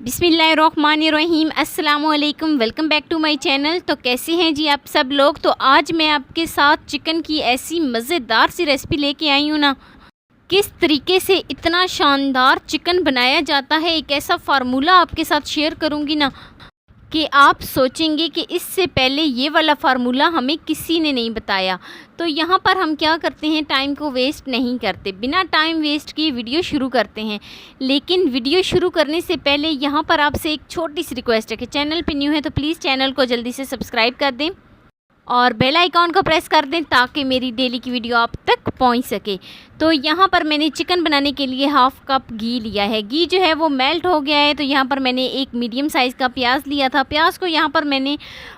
बिस्मिल्लाहिर्रहमानिर्रहीम अस्सलामुअलैकुम। Welcome back to my channel. तो कैसे हैं जी आप सब लोग। तो आज मैं आपके साथ चिकन की ऐसी मज़ेदार सी रेसिपी लेके आई हूँ ना, किस तरीके से इतना शानदार चिकन बनाया जाता है। एक ऐसा फार्मूला आपके साथ शेयर करूँगी ना कि आप सोचेंगे कि इससे पहले ये वाला फार्मूला हमें किसी ने नहीं बताया। तो यहाँ पर हम क्या करते हैं, टाइम को वेस्ट नहीं करते, बिना टाइम वेस्ट किए वीडियो शुरू करते हैं। लेकिन वीडियो शुरू करने से पहले यहाँ पर आपसे एक छोटी सी रिक्वेस्ट है कि चैनल पे न्यू है तो प्लीज़ चैनल को जल्दी से सब्सक्राइब कर दें और बेल आइकॉन को प्रेस कर दें ताकि मेरी डेली की वीडियो आप तक पहुंच सके। तो यहाँ पर मैंने चिकन बनाने के लिए हाफ़ कप घी लिया है। घी जो है वो मेल्ट हो गया है। तो यहाँ पर मैंने एक मीडियम साइज़ का प्याज लिया था। प्याज को यहाँ पर मैंने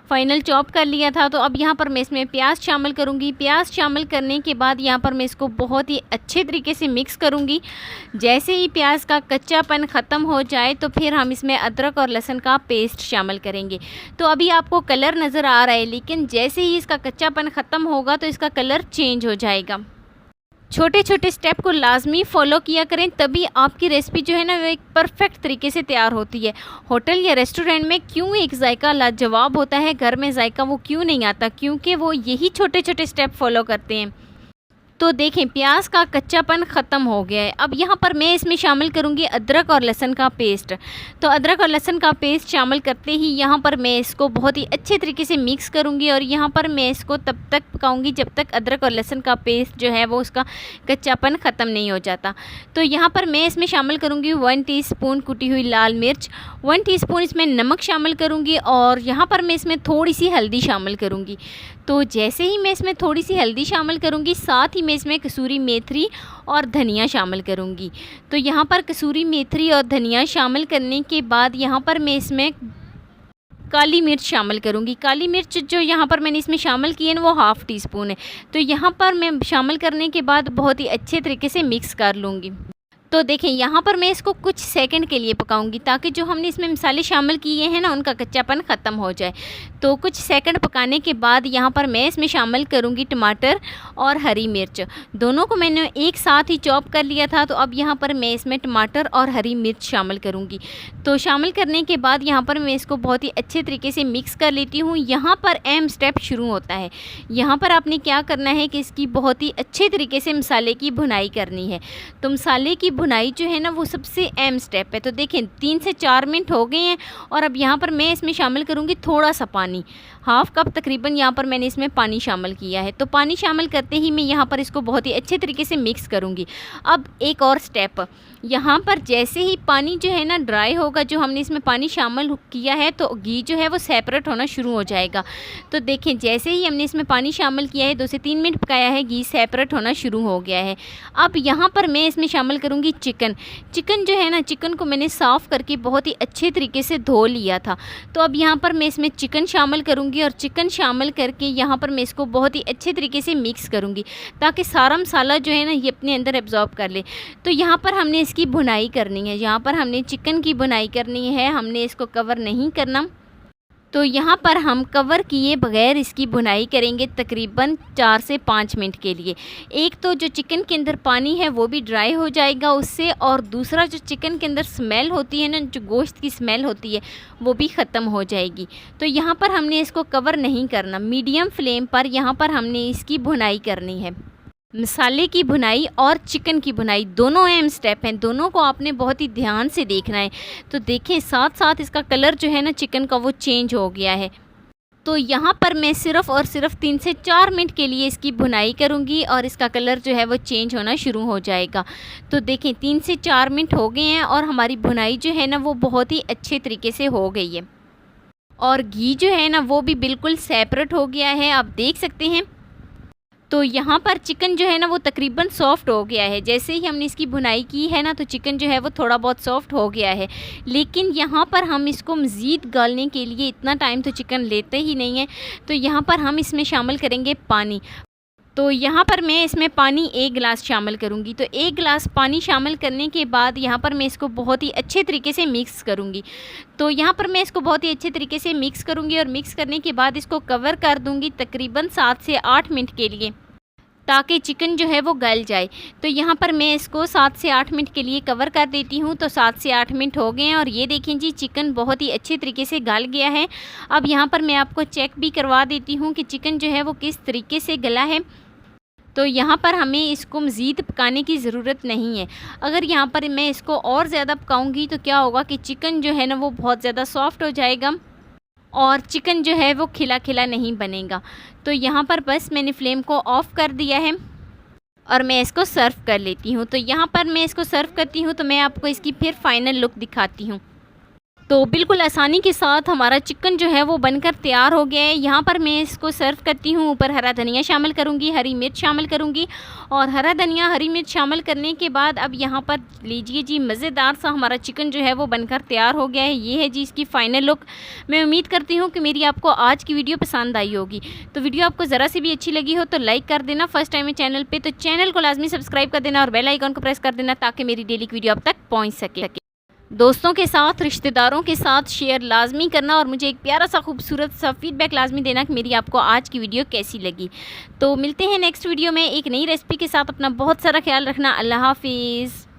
फाइनल चॉप कर लिया था। तो अब यहाँ पर मैं इसमें प्याज शामिल करूँगी। प्याज शामिल करने के बाद यहाँ पर मैं इसको बहुत ही अच्छे तरीके से मिक्स करूँगी। जैसे ही प्याज का कच्चापन ख़त्म हो जाए तो फिर हम इसमें अदरक और लहसुन का पेस्ट शामिल करेंगे। तो अभी आपको कलर नज़र आ रहा है, लेकिन जैसे ही इसका कच्चापन ख़त्म होगा तो इसका कलर चेंज हो जाएगा। छोटे छोटे स्टेप को लाजमी फॉलो किया करें, तभी आपकी रेसिपी जो है ना वो एक परफेक्ट तरीके से तैयार होती है। होटल या रेस्टोरेंट में क्यों एक जायका लाजवाब होता है, घर में जायका वो क्यों नहीं आता, क्योंकि वो यही छोटे छोटे स्टेप फॉलो करते हैं। तो देखें प्याज का कच्चापन ख़त्म हो गया है। अब यहाँ पर मैं इसमें शामिल करूँगी अदरक और लहसुन का पेस्ट। तो अदरक और लहसुन का पेस्ट शामिल करते ही यहाँ पर मैं इसको बहुत ही अच्छे तरीके से मिक्स करूँगी और यहाँ पर मैं इसको तब तक पकाऊँगी जब तक अदरक और लहसुन का पेस्ट जो है वो उसका कच्चापन ख़त्म नहीं हो जाता। तो यहाँ पर मैं इसमें शामिल करूँगी 1 टीस्पून कुटी हुई लाल मिर्च, 1 टीस्पून इसमें नमक शामिल करूँगी और यहाँ पर मैं इसमें थोड़ी सी हल्दी शामिल करूँगी। तो जैसे ही मैं इसमें थोड़ी सी हल्दी शामिल करूँगी, साथ ही मैं इसमें कसूरी मेथी और धनिया शामिल करूँगी। तो यहाँ पर कसूरी मेथी और धनिया शामिल करने के बाद यहाँ पर मैं इसमें काली मिर्च शामिल करूँगी। काली मिर्च जो यहाँ पर मैंने इसमें शामिल की है ना वो हाफ़ टी स्पून है। तो यहाँ पर मैं शामिल करने के बाद बहुत ही अच्छे तरीके से मिक्स कर लूँगी। तो देखें यहाँ पर मैं इसको कुछ सेकंड के लिए पकाऊंगी ताकि जो हमने इसमें मसाले शामिल किए हैं ना उनका कच्चापन ख़त्म हो जाए। तो कुछ सेकंड पकाने के बाद यहाँ पर मैं इसमें शामिल करूँगी टमाटर और हरी मिर्च। दोनों को मैंने एक साथ ही चॉप कर लिया था। तो अब यहाँ पर मैं इसमें टमाटर और हरी मिर्च शामिल करूँगी। तो शामिल करने के बाद यहाँ पर मैं इसको बहुत ही अच्छे तरीके से मिक्स कर लेती हूँ। यहाँ पर अहम स्टेप शुरू होता है। यहाँ पर आपने क्या करना है कि इसकी बहुत ही अच्छे तरीके से मसाले की भुनाई करनी है। तो मसाले की भुनाई जो है ना वो सबसे अहम स्टेप है। तो देखें 3 से 4 मिनट हो गए हैं और अब यहाँ पर मैं इसमें शामिल करूँगी थोड़ा सा पानी, हाफ़ कप तकरीबन यहाँ पर मैंने इसमें पानी शामिल किया है। तो पानी शामिल करते ही मैं यहाँ पर इसको बहुत ही अच्छे तरीके से मिक्स करूँगी। अब एक और स्टेप, यहाँ पर जैसे ही पानी जो है ना ड्राई होगा, जो हमने इसमें पानी शामिल किया है, तो घी जो है वो सेपरेट होना शुरू हो जाएगा। तो देखें जैसे ही हमने इसमें पानी शामिल किया है, 2 से 3 मिनट पकाया है, घी सेपरेट होना शुरू हो गया है। अब यहाँ पर मैं इसमें शामिल करूँगी चिकन। चिकन जो है ना, चिकन को मैंने साफ़ करके बहुत ही अच्छे तरीके से धो लिया था। तो अब यहाँ पर मैं इसमें चिकन शामिल करूँगी और चिकन शामिल करके यहाँ पर मैं इसको बहुत ही अच्छे तरीके से मिक्स करूँगी ताकि सारा मसाला जो है ना ये अपने अंदर एब्जॉर्ब कर ले। तो यहाँ पर हमने इसकी भुनाई करनी है, यहाँ पर हमने चिकन की भुनाई करनी है, हमने इसको कवर नहीं करना। तो यहाँ पर हम कवर किए बगैर इसकी भुनाई करेंगे तकरीबन 4 से 5 मिनट के लिए। एक तो जो चिकन के अंदर पानी है वो भी ड्राई हो जाएगा उससे, और दूसरा जो चिकन के अंदर स्मेल होती है ना, जो गोश्त की स्मेल होती है वो भी ख़त्म हो जाएगी। तो यहाँ पर हमने इसको कवर नहीं करना, मीडियम फ्लेम पर यहाँ पर हमने इसकी भुनाई करनी है। मसाले की भुनाई और चिकन की भुनाई दोनों अहम स्टेप हैं, दोनों को आपने बहुत ही ध्यान से देखना है। तो देखें साथ साथ इसका कलर जो है ना चिकन का वो चेंज हो गया है। तो यहाँ पर मैं सिर्फ़ और सिर्फ 3 से 4 मिनट के लिए इसकी भुनाई करूँगी और इसका कलर जो है वो चेंज होना शुरू हो जाएगा। तो देखें 3 से 4 मिनट हो गए हैं और हमारी भुनाई जो है ना वो बहुत ही अच्छे तरीके से हो गई है और घी जो है ना वो भी बिल्कुल सेपरेट हो गया है, आप देख सकते हैं। तो यहाँ पर चिकन जो है ना वो तकरीबन सॉफ़्ट हो गया है। जैसे ही हमने इसकी भुनाई की है ना तो चिकन जो है वो थोड़ा बहुत सॉफ़्ट हो गया है, लेकिन यहाँ पर हम इसको मज़ीद गालने के लिए इतना टाइम तो चिकन लेते ही नहीं है। तो यहाँ पर हम इसमें शामिल करेंगे पानी। तो यहाँ पर मैं इसमें पानी 1 गिलास शामिल करूँगी। तो 1 गिलास पानी शामिल करने के बाद यहाँ पर मैं इसको बहुत ही अच्छे तरीके से मिक्स करूँगी। तो यहाँ पर मैं इसको बहुत ही अच्छे तरीके से मिक्स करूँगी और मिक्स करने के बाद इसको कवर कर दूँगी तकरीबन 7 से 8 मिनट के लिए, ताकि चिकन जो है वो गल जाए। तो यहाँ पर मैं इसको 7 से 8 मिनट के लिए कवर कर देती हूँ। तो 7 से 8 मिनट हो गए हैं और ये देखें जी चिकन बहुत ही अच्छे तरीके से गल गया है। अब यहाँ पर मैं आपको चेक भी करवा देती हूँ कि चिकन जो है वो किस तरीके से गला है। तो यहाँ पर हमें इसको मज़ीद पकाने की ज़रूरत नहीं है। अगर यहाँ पर मैं इसको और ज़्यादा पकाऊंगी तो क्या होगा कि चिकन जो है ना वो बहुत ज़्यादा सॉफ्ट हो जाएगा और चिकन जो है वो खिला खिला नहीं बनेगा। तो यहाँ पर बस मैंने फ्लेम को ऑफ़ कर दिया है और मैं इसको सर्व कर लेती हूँ। तो यहाँ पर मैं इसको सर्व करती हूँ तो मैं आपको इसकी फिर फाइनल लुक दिखाती हूँ। तो बिल्कुल आसानी के साथ हमारा चिकन जो है वो बनकर तैयार हो गया है। यहाँ पर मैं इसको सर्व करती हूँ। ऊपर हरा धनिया शामिल करूँगी, हरी मिर्च शामिल करूँगी और हरा धनिया हरी मिर्च शामिल करने के बाद अब यहाँ पर लीजिए जी मज़ेदार सा हमारा चिकन जो है वो बनकर तैयार हो गया है। ये है जी इसकी फ़ाइनल लुक। मैं उम्मीद करती हूँ कि मेरी आपको आज की वीडियो पसंद आई होगी। तो वीडियो आपको ज़रा सी भी अच्छी लगी हो तो लाइक कर देना। फर्स्ट टाइम है चैनल पर तो चैनल को लाजमी सब्सक्राइब कर देना और बेल आइकन को प्रेस कर देना ताकि मेरी डेली की वीडियो आप तक पहुँच सके। दोस्तों के साथ, रिश्तेदारों के साथ शेयर लाजमी करना और मुझे एक प्यारा सा खूबसूरत सा फीडबैक लाजमी देना कि मेरी आपको आज की वीडियो कैसी लगी। तो मिलते हैं नेक्स्ट वीडियो में एक नई रेसिपी के साथ। अपना बहुत सारा ख्याल रखना। अल्लाह हाफिज़।